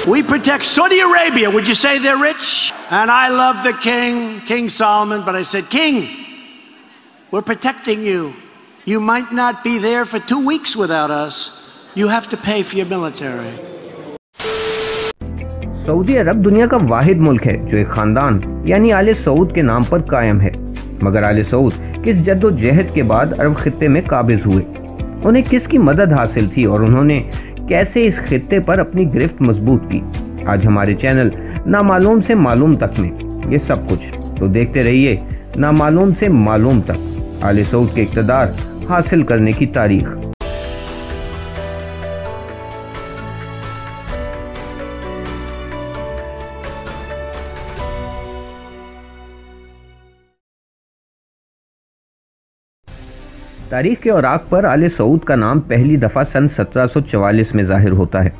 We protect Saudi Arabia. Would you say they're rich? And I love the king, King Solomon, but I said, King, we're protecting you. You might not be there for 2 weeks without us. You have to pay for your military. सऊदी अरब दुनिया का वाहिद मुल्क है जो एक खानदान यानी आले सऊद के नाम पर कायम है। मगर आले सऊद किस जद्दोजहद के बाद अरब खित्ते में काबिज हुए, उन्हें किसकी मदद हासिल थी और उन्होंने कैसे इस खित्ते पर अपनी गिरफ्त मजबूत की। आज हमारे चैनल नामालूम से मालूम तक में ये सब कुछ, तो देखते रहिए नामालूम से मालूम तक आले सऊद के इक़्तिदार हासिल करने की तारीख। तारीख के औराक पर आले सऊद का नाम पहली दफ़ा सन 1744 में ज़ाहिर होता है,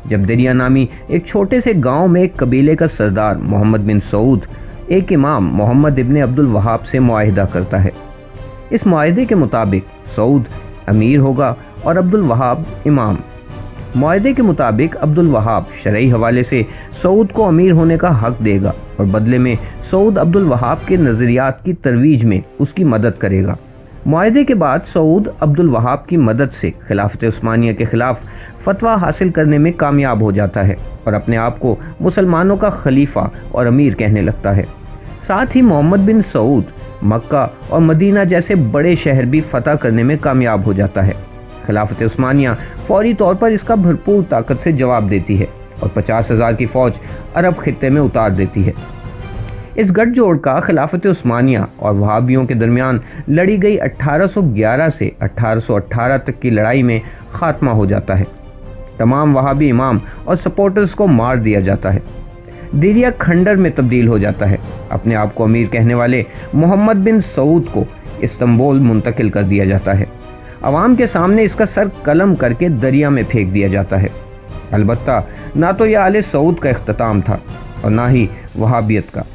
जब दरिया नामी एक छोटे से गांव में एक कबीले का सरदार मोहम्मद बिन सऊद एक इमाम मोहम्मद इब्ने अब्दुल वहाब से मुआहिदा करता है। इस मुआहिदे के मुताबिक सऊद अमीर होगा और अब्दुल वहाब इमाम। मुआहिदे के मुताबिक अब्दुल वहाब शरई हवाले से सऊद को अमीर होने का हक देगा और बदले में सऊद अब्दुल वहाब के नज़रियात की तरवीज में उसकी मदद करेगा। मुआहिदे के बाद सऊद अब्दुल वहाब की मदद से खिलाफत उस्मानिया के ख़िलाफ़ फतवा हासिल करने में कामयाब हो जाता है और अपने आप को मुसलमानों का खलीफा और अमीर कहने लगता है। साथ ही मोहम्मद बिन सऊद मक्का और मदीना जैसे बड़े शहर भी फतह करने में कामयाब हो जाता है। खिलाफत उस्मानिया फौरी तौर पर इसका भरपूर ताकत से जवाब देती है और 50,000 की फ़ौज अरब खित्ते में उतार देती है। इस गठजोड़ का खिलाफत उस्मानिया और वहाबियों के दरमियान लड़ी गई 1811 से 1818 तक की लड़ाई में खात्मा हो जाता है। तमाम वहाबी इमाम और सपोर्टर्स को मार दिया जाता है। दरिया खंडर में तब्दील हो जाता है। अपने आप को अमीर कहने वाले मोहम्मद बिन सऊद को इस्तांबुल मुंतकिल कर दिया जाता है। अवाम के सामने इसका सर कलम करके दरिया में फेंक दिया जाता है। अलबत्ता ना तो यह आले सऊद का इख्तिताम था और ना ही वहाबियत का।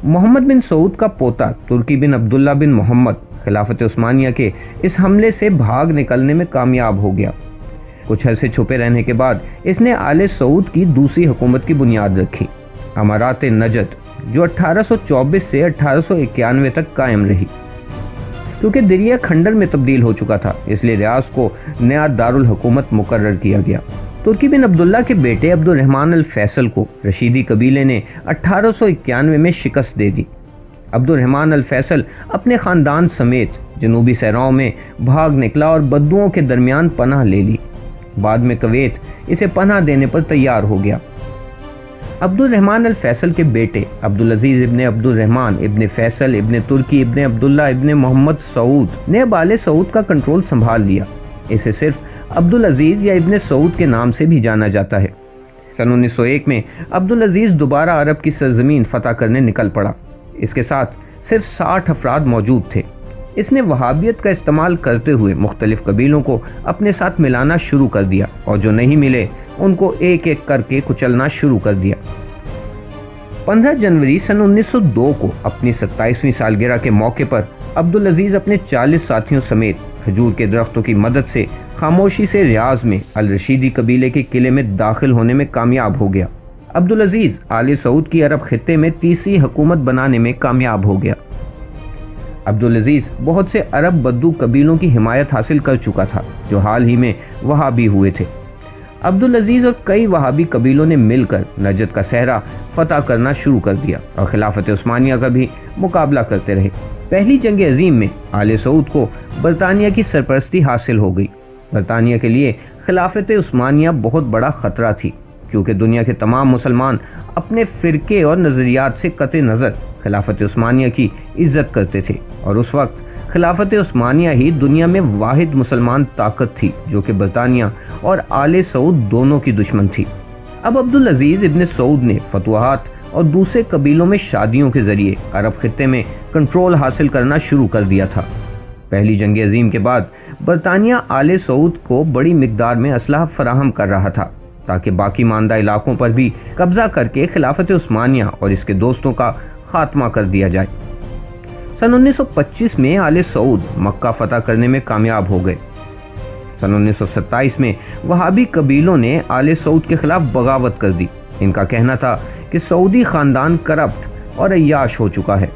मोहम्मद बिन सऊद का पोता तुर्की बिन अब्दुल्ला बिन मोहम्मद खिलाफत उस्मानिया के इस हमले से भाग निकलने में कामयाब हो गया। कुछ अरसे छुपे रहने के बाद इसने आले सऊद की दूसरी हुकूमत की बुनियाद रखी, अमारात नजद, जो 1824 से 1891 तक कायम रही। क्योंकि दरिया खंडर में तब्दील हो चुका था, इसलिए रियाज को नया दारुल हुकूमत मुकर्रर किया गया। तुर्की बिन अब्दुल्ला के बेटे अब्दुल रहमान अल फैसल को रशीदी कबीले ने 1891 में शिकस्त दे दी। अब्दुल रहमान अल फैसल अपने ख़ानदान समेत जनूबी सहराओं में भाग निकला और बद्दुओं के दरमियान पनाह ले ली। बाद में कुवैत इसे पनाह देने पर तैयार हो गया। अब्दुल रहमान अल फैसल के बेटे अब्दुल अजीज़ इब्ने अब्दुल रहमान इब्ने फैसल इब्ने तुर्की इब्ने अब्दुल्ला इब्ने मोहम्मद सऊद ने अब आले सऊद का कंट्रोल संभाल लिया। इसे सिर्फ अब्दुल अजीज़ या इब्ने सऊद के नाम से भी जाना जाता है। सन 1901 में अब्दुल अजीज़ दोबारा अरब की सरजमीन फतह करने निकल पड़ा। इसके साथ सिर्फ 60 अफराद मौजूद थे। इसने वहाबियत का इस्तेमाल करते हुए मुख्तलिफ कबीलों को अपने साथ मिलाना शुरू कर दिया और जो नहीं मिले उनको एक एक करके कुचलना शुरू कर दिया। 15 जनवरी सन 1902 को अपनी 27वीं सालगिरह के मौके पर अब्दुल अजीज़ अपने 40 साथियों समेत खजूर के दरख्तों की मदद से खामोशी से रियाज में अल रशीदी कबीले के किले में दाखिल होने में कामयाब हो गया। अब्दुल अजीज़ आले सऊद की अरब खित्ते में तीसरी हुकूमत बनाने में कामयाब हो गया। अब्दुल अजीज़ बहुत से अरब बद्दू कबीलों की हिमायत हासिल कर चुका था जो हाल ही में वहाबी हुए थे। अब्दुल अजीज़ और कई वहाबी कबीलों ने मिलकर नजद का सहरा फतह करना शुरू कर दिया और खिलाफत उस्मानिया का भी मुकाबला करते रहे। पहली जंग अजीम में आले सऊद को बरतानिया की सरपरस्ती हासिल हो गई। बरतानिया के लिए खिलाफत उस्मानिया बहुत बड़ा ख़तरा थी, क्योंकि दुनिया के तमाम मुसलमान अपने फ़िरके और नज़रियात से कते नज़र खिलाफत उस्मानिया की इज़्ज़त करते थे और उस वक्त खिलाफत उस्मानिया ही दुनिया में वाहिद मुसलमान ताकत थी जो कि बरतानिया और आले सऊद दोनों की दुश्मन थी। अब अब्दुल अजीज़ इब्ने सऊद ने फतवाहात और दूसरे कबीलों में शादियों के ज़रिए अरब खित्ते में कंट्रोल हासिल करना शुरू कर दिया था। पहली जंग अजीम के बाद बरतानिया आले सऊद को बड़ी मिकदार में असलहा फराहम कर रहा था ताकि बाकी मानदा इलाकों पर भी कब्जा करके खिलाफत उस्मानिया और इसके दोस्तों का खात्मा कर दिया जाए। सन 1925 में आले सऊद मक्का फतह करने में कामयाब हो गए। सन 1927 में वहाबी कबीलों ने आले सऊद के खिलाफ बगावत कर दी। इनका कहना था कि सऊदी खानदान करप्ट और अय्याश हो चुका है।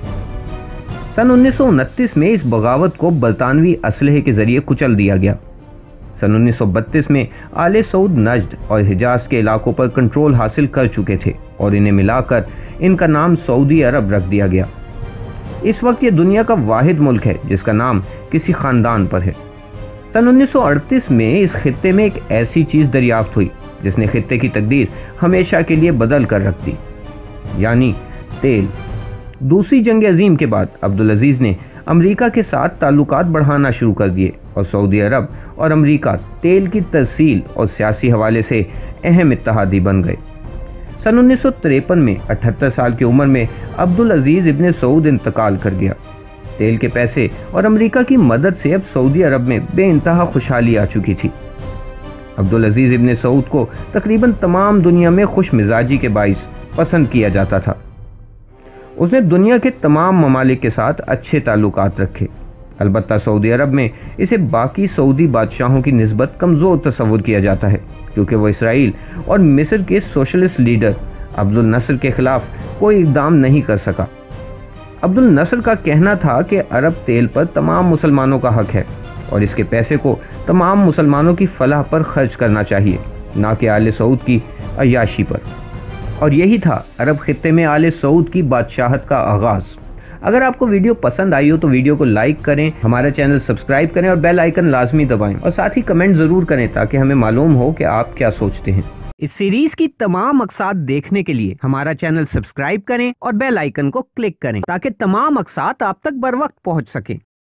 सन 1929 में इस बगावत को बरतानवी असलहे के जरिए कुचल दिया गया। सन 1932 में आले सऊद नजद और हिजाज के इलाकों पर कंट्रोल हासिल कर चुके थे और इन्हें मिलाकर इनका नाम सऊदी अरब रख दिया गया। इस वक्त ये दुनिया का वाहिद मुल्क है जिसका नाम किसी खानदान पर है। सन 1938 में इस खित्ते में एक ऐसी चीज दरियाफ्त हुई जिसने खित्ते की तकदीर हमेशा के लिए बदल कर रख दी, यानी तेल। दूसरी जंग अजीम के बाद अब्दुल अजीज ने अमेरिका के साथ ताल्लुकात बढ़ाना शुरू कर दिए और सऊदी अरब और अमेरिका तेल की तरसील और सियासी हवाले से अहम इत्तेहादी बन गए। सन 1953 में 78 साल की उम्र में अब्दुल अजीज इब्ने सऊद इंतकाल कर गया। तेल के पैसे और अमेरिका की मदद से अब सऊदी अरब में बेइंतहा खुशहाली आ चुकी थी। अब्दुल अजीज इब्ने सऊद को तकरीबन तमाम दुनिया में खुश मिजाजी के बाइस पसंद किया जाता था। उसने दुनिया के तमाम ममालिक के साथ अच्छे ताल्लुकात रखे। अलबत्ता सऊदी अरब में इसे बाकी सऊदी बादशाहों की निस्बत कमज़ोर तस्वुर किया जाता है, क्योंकि वह इसराइल और मिस्र के सोशलिस्ट लीडर अब्दुल नसर के खिलाफ कोई इक़दाम नहीं कर सका। अब्दुल नसर का कहना था कि अरब तेल पर तमाम मुसलमानों का हक है और इसके पैसे को तमाम मुसलमानों की फलाह पर खर्च करना चाहिए, ना कि आले सऊद की अय्याशी पर। और यही था अरब खित्ते में आले सऊद की बादशाहत का आगाज़। अगर आपको वीडियो पसंद आई हो तो वीडियो को लाइक करें, हमारा चैनल सब्सक्राइब करें और बेल आइकन लाजमी दबाएं और साथ ही कमेंट ज़रूर करें ताकि हमें मालूम हो कि आप क्या सोचते हैं। इस सीरीज की तमाम मकसाद देखने के लिए हमारा चैनल सब्सक्राइब करें और बेल आइकन को क्लिक करें ताकि तमाम मकसाद आप तक बर वक्त पहुँच सकें।